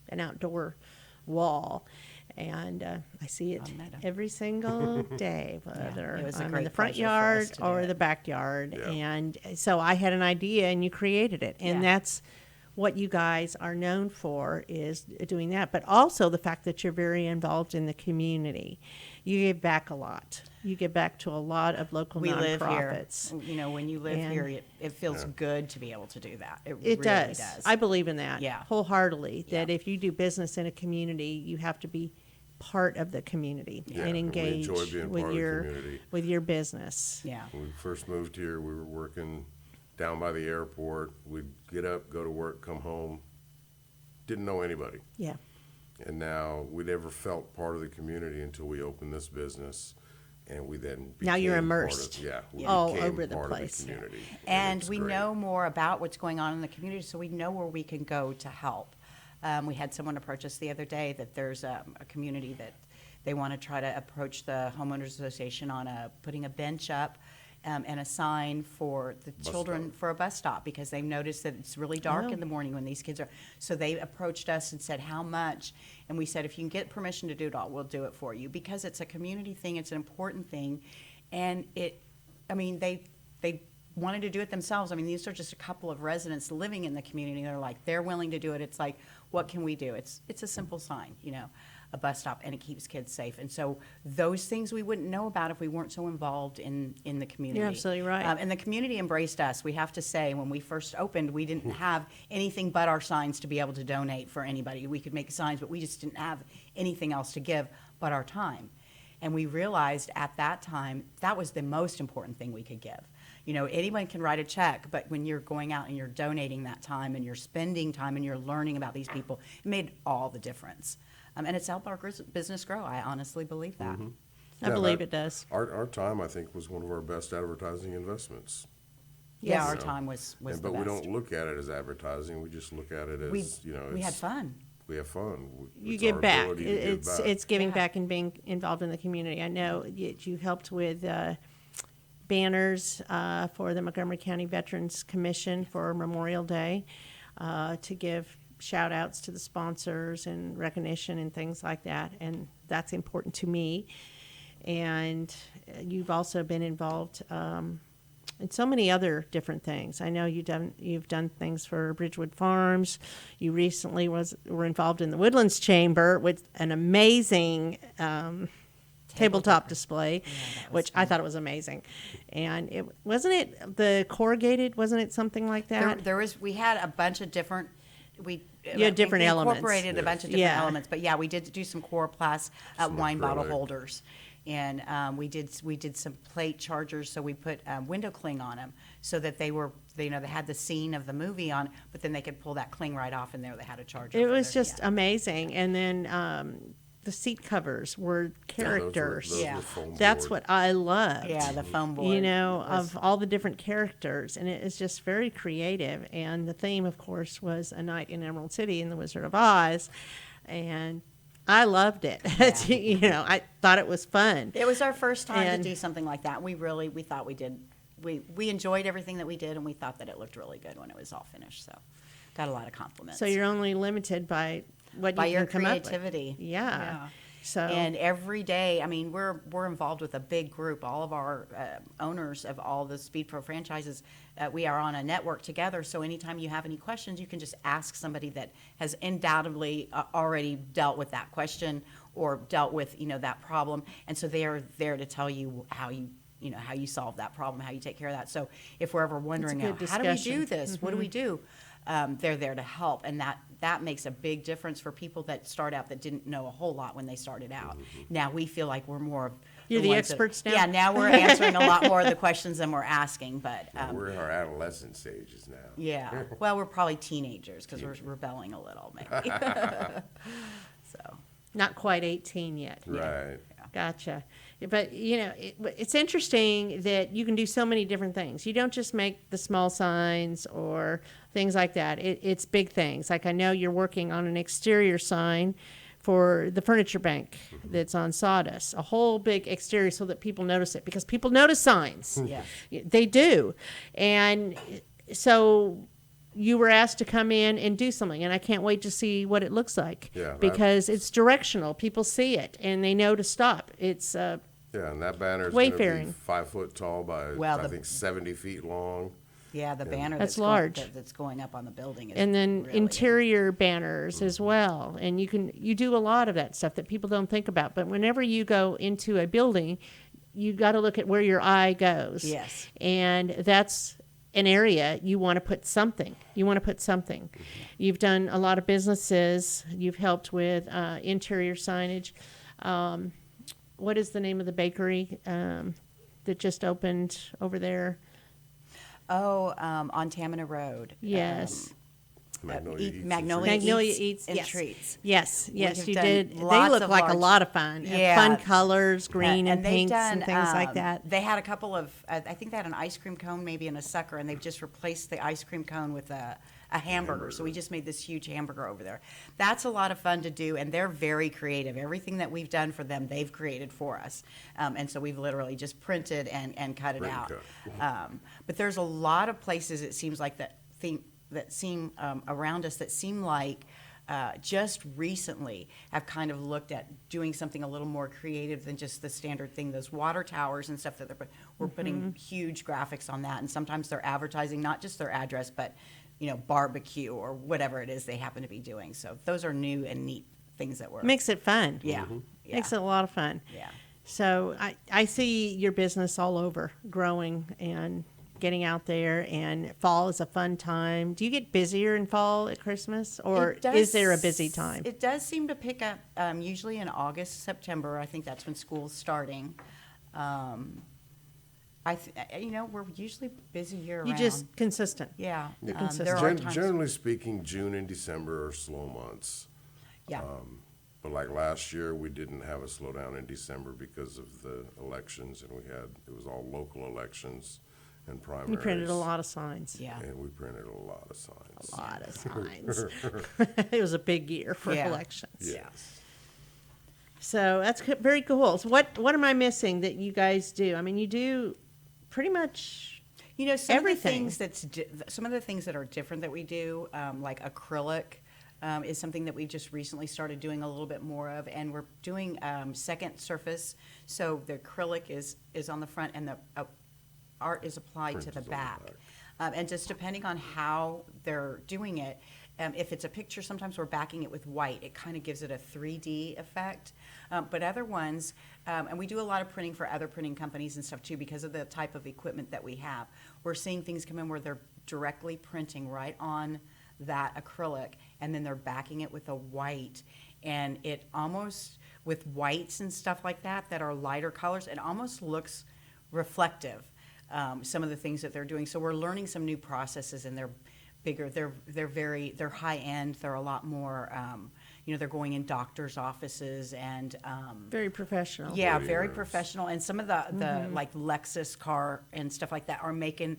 an outdoor wall. And I see it every single day, whether it was a I'm in great the front pleasure for us yard to do or it. the backyard. Yeah. And so I had an idea, and you created it. And Yeah. that's what you guys are known for, is doing that. But also the fact that you're very involved in the community. You give back a lot. You give back to a lot of local We live nonprofits. here. When you live And- here, it feels good to be able to do that. It It really does. does. I believe in that Yeah. wholeheartedly, that Yeah. if you do business in a community, you have to be part of the community Yeah, and and we engage enjoy being with part of the your community. with your business. Yeah. When we first moved here, we were working down by the airport. We'd get up, go to work, come home. Didn't know anybody. Yeah. And now we never felt part of the community until we opened this business. And we then Now you're became part immersed. we all became over the part place. of the community. And it's we great. know more about what's going on in the community, so we know where we can go to help. We had someone approach us the other day that there's a community that they want to try to approach the homeowners association on putting a bench up and a sign for the children stop. for a bus stop, because they've noticed that it's really dark Oh. in the morning when these kids are. So they approached us and said, how much? And we said, if you can get permission to do it all, we'll do it for you, because it's a community thing, it's an important thing. And they wanted to do it themselves. I mean, these are just a couple of residents living in the community. They're willing to do it. It's like, what can we do? It's a simple sign, a bus stop, and it keeps kids safe. And so those things we wouldn't know about if we weren't so involved in the community. You're absolutely right. And the community embraced us. We have to say, when we first opened, we didn't have anything but our signs to be able to donate for anybody. We could make signs, but we just didn't have anything else to give but our time. And we realized at that time that was the most important thing we could give. Anyone can write a check, but when you're going out and you're donating that time and you're spending time and you're learning about these people, it made all the difference. And it's helped our business grow. I honestly believe that. I believe it does. Our time, I think, was one of our best advertising investments. Yeah, our time was the But best. we don't look at it as advertising. We just look at it as, we had fun. We have fun. You It's give our back. ability to give back. It's giving back and being involved in the community. I know you helped with banners for the Montgomery County Veterans Commission for Memorial Day to give shout outs to the sponsors and recognition and things like that. And that's important to me. And you've also been involved and so many other different things. I know you've done things for Bridgewood Farms. You recently were involved in the Woodlands Chamber with an amazing tabletop display, which I thought it was amazing. And it wasn't it the corrugated? Wasn't it something like that? We had a bunch of different. You had different elements. Incorporated a bunch of different elements, but yeah, we did do some Coroplast wine bottle holders. And we did some plate chargers, so we put window cling on them so that they were, they had the scene of the movie on, but then they could pull that cling right off, and there they had a charger. It was just amazing. And then the seat covers were characters. Those were foam That's board. what I loved. Yeah, the foam board. Of all the different characters, and it is just very creative. And the theme, of course, was A Night in Emerald City and the Wizard of Oz, and I loved it. Yeah. I thought it was fun. It was our first time to do something like that. We thought we did. We enjoyed everything that we did, and we thought that it looked really good when it was all finished. So, got a lot of compliments. So you're only limited by what you your can come up with. creativity. Yeah. So And every day, I mean, we're involved with a big group. All of our owners of all the SpeedPro franchises, we are on a network together. So anytime you have any questions, you can just ask somebody that has undoubtedly already dealt with that question or dealt with that problem. And so they are there to tell you how you solve that problem, how you take care of that. So if we're ever wondering, good how do we discussion. do this? What do we do? They're there to help, and that makes a big difference for people that start out that didn't know a whole lot when they started out. Now we feel like we're more of You're the ones that- experts now? Yeah, now we're answering a lot more of the questions than we're asking, but We're in our adolescent stages now. yeah. Well, we're probably teenagers because we're rebelling a little, maybe. So not quite 18 yet. Right. Gotcha. But, it's interesting that you can do so many different things. You don't just make the small signs or things like that. It's big things. Like I know you're working on an exterior sign for the furniture bank that's on Sawdust, a whole big exterior so that people notice it, because people notice signs. Yes. They do. And so you were asked to come in and do something, and I can't wait to see what it looks like. Yeah, because it's directional. People see it and they know to stop. It's Yeah, and that banner is going to be Wayfaring. 5 foot tall by, Well, I the- think, 70 feet long. yeah, the banner That's going- large. that's going up on the building is and then really- interior banners as well. And you do a lot of that stuff that people don't think about. But whenever you go into a building, you got to look at where your eye goes. Yes. And that's an area you want to put something. You've done a lot of businesses. You've helped with interior signage. What is the name of the bakery that just opened over there? Oh, on Tamina Road. Yes. Magnolia Eats and Magnolia Eats and yes. Treats. Yes, yes, have you done did. They lots look of like a large- lot of fun. Yeah. Fun colors, green and they've pinks done, and things like that. They had a couple of, I think they had an ice cream cone maybe and a sucker, and they've just replaced the ice cream cone with a hamburger. So we just made this huge hamburger over there. That's a lot of fun to do, and they're very creative. Everything that we've done for them, they've created for us. And so we've literally just printed and cut it Print out. cut. But there's a lot of places, it seems like, that seem around us that seem like just recently have kind of looked at doing something a little more creative than just the standard thing. Those water towers and stuff that we're putting huge graphics on that, and sometimes they're advertising not just their address, but barbecue or whatever it is they happen to be doing. So those are new and neat things that we're Makes it fun. yeah, yeah. Makes it a lot of fun. Yeah. So I see your business all over, growing and getting out there, and fall is a fun time. Do you get busier in fall at Christmas, or It does- is there a busy time? It does seem to pick up usually in August, September. I think that's when school's starting. We're usually busy year You round. just consistent. Yeah. You're There consistent. are times. Generally speaking, June and December are slow months. Yeah. But like last year, we didn't have a slowdown in December because of the elections, and it was all local elections and primaries. You printed a lot of signs. Yeah. And we printed a lot of signs. A lot of signs. It was a big year for Yeah. elections. Yeah. So that's very cool. So what am I missing that you guys do? I mean, you do pretty much Some everything. of the things some of the things that are different that we do, like acrylic, is something that we just recently started doing a little bit more of, and we're doing second surface. So the acrylic is on the front, and the art is applied to Print the is on the back. back. And just depending on how they're doing it, if it's a picture, sometimes we're backing it with white. It kind of gives it a 3D effect. But other ones, and we do a lot of printing for other printing companies and stuff too, because of the type of equipment that we have. We're seeing things come in where they're directly printing right on that acrylic, and then they're backing it with a white. And it almost, with whites and stuff like that are lighter colors, it almost looks reflective, some of the things that they're doing. So we're learning some new processes, and they're bigger. They're high end. They're a lot more, they're going in doctors' offices and very professional. yeah, Body very rooms. professional. And some of the like Lexus car and stuff like that are making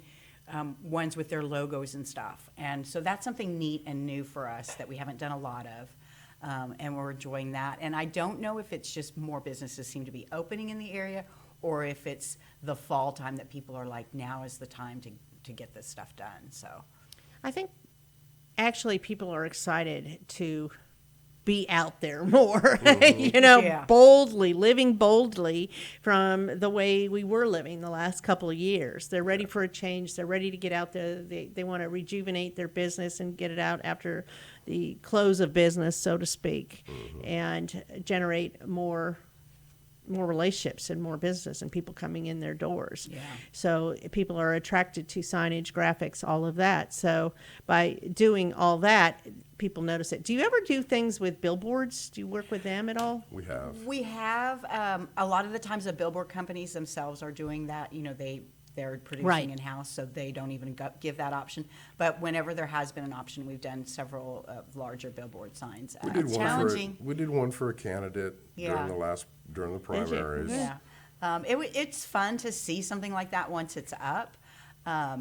ones with their logos and stuff. And so that's something neat and new for us that we haven't done a lot of. And we're enjoying that. And I don't know if it's just more businesses seem to be opening in the area, or if it's the fall time that people are like, now is the time to get this stuff done. So I think actually people are excited to be out there more, Yeah. boldly, living boldly from the way we were living the last couple of years. They're ready for a change. They're ready to get out there. They want to rejuvenate their business and get it out after the close of business, so to speak, and generate more relationships and more business and people coming in their doors. Yeah. So people are attracted to signage, graphics, all of that. So by doing all that, people notice it. Do you ever do things with billboards? Do you work with them at all? We have. we have a lot of the times the billboard companies themselves are doing that. They're producing Right. in-house, so they don't even give that option. But whenever there has been an option, we've done several larger billboard signs. We did It's one challenging. we did one for a candidate Yeah. during the you? primaries. Yeah. It's fun to see something like that once it's up,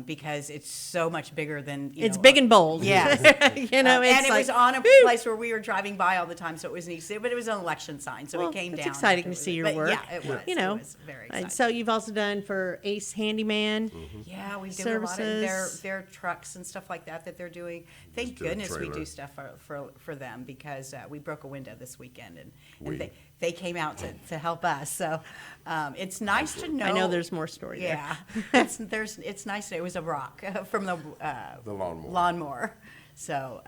because it's so much bigger than, It's big and bold. Yes. It's and it like, was on a woo! place where we were driving by all the time, so it was neat. But it was an election sign, so Well, it came it's down. exciting to afterwards. see your But work. Yeah, it was. You know, It was very exciting. So you've also done for Ace Handyman. Yeah, we do a lot of Services. their trucks and stuff like that they're doing. Thank Just did a goodness we trailer. do stuff for them, because we broke a window this weekend, and We. they came out to help us. So it's nice to know. I know there's more story there. Yeah, it's nice. It was a rock from the lawnmower. lawnmower. So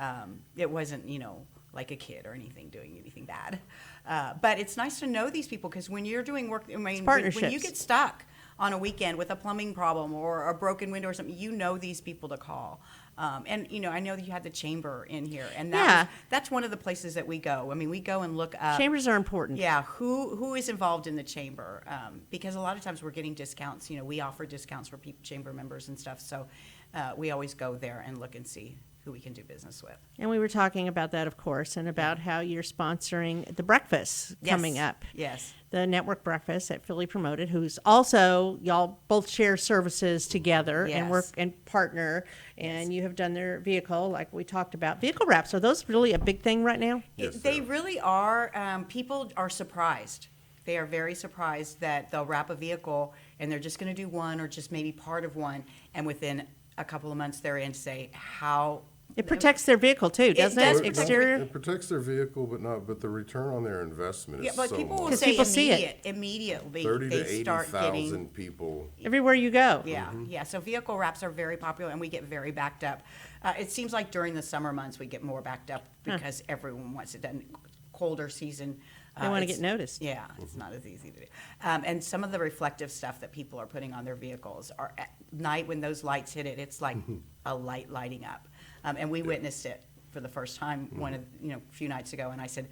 it wasn't like a kid or anything doing anything bad. But it's nice to know these people, because when you're doing work, I mean, when you partnerships. get stuck on a weekend with a plumbing problem or a broken window or something, these people to call. And I know that you had the chamber in here, and that's one of the places that we go. I mean, we go and look up. Chambers are important. Yeah, who is involved in the chamber? Because a lot of times we're getting discounts. We offer discounts for chamber members and stuff. So we always go there and look and see who we can do business with. And we were talking about that, of course, and about how you're sponsoring the breakfast coming up. Yes. The network breakfast at Philly Promoted, who's also, y'all both share services together and work Yes. and partner, and you have done their vehicle, like we talked about. Vehicle wraps, are those really a big thing right now? Yes, They they are. really are. People are surprised. They are very surprised that they'll wrap a vehicle and they're just going to do one or just maybe part of one, and within a couple of months they're in to say how. It protects their vehicle too, doesn't does it? protect Exterior? It protects their vehicle, but the return on their investment is Yeah, but so people will much. 'Cause say people see it. immediately 30 to they start getting. 80,000 people. Everywhere you go. Yeah, yeah. So vehicle wraps are very popular, and we get very backed up. It seems like during the summer months we get more backed up because everyone wants it done. Colder season. They wanna it's- get noticed. Yeah, it's not as easy to do. And some of the reflective stuff that people are putting on their vehicles are at night when those lights hit it. It's like a light lighting up, and we witnessed it for the first time a few nights ago. And I said,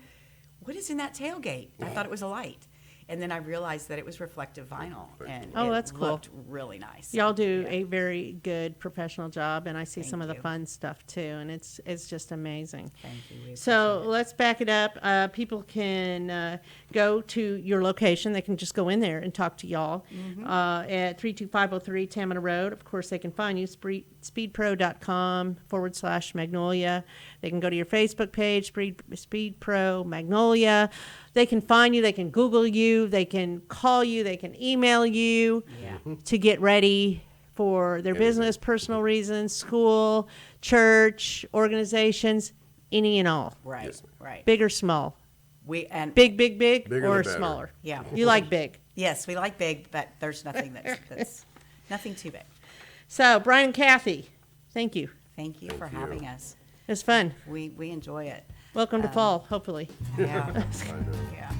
"What is in that tailgate?" I thought it was a light. And then I realized that it was reflective vinyl, and Oh, it that's cool. looked really nice. Y'all do a very good professional job, and I see some of the you. fun stuff too, and it's just amazing. Thank you. We So appreciate it. let's back it up. People can go to your location. They can just go in there and talk to y'all at 32503 Tamina Road. Of course, they can find you, speedpro.com/Magnolia. They can go to your Facebook page, SpeedPro Magnolia. They can find you. They can Google you. They can call you. They can email you to get ready for their business, personal reasons, school, church, organizations, any and all. Right, right. Big or small? We and Big, Bigger or the better. smaller? Yeah. You like big. Yes, we like big, but there's nothing that's nothing too big. So, Brian and Kathy, thank you. Thank you for having us. It was fun. We enjoy it. Welcome to fall, hopefully. Yeah. Kind of. Yeah.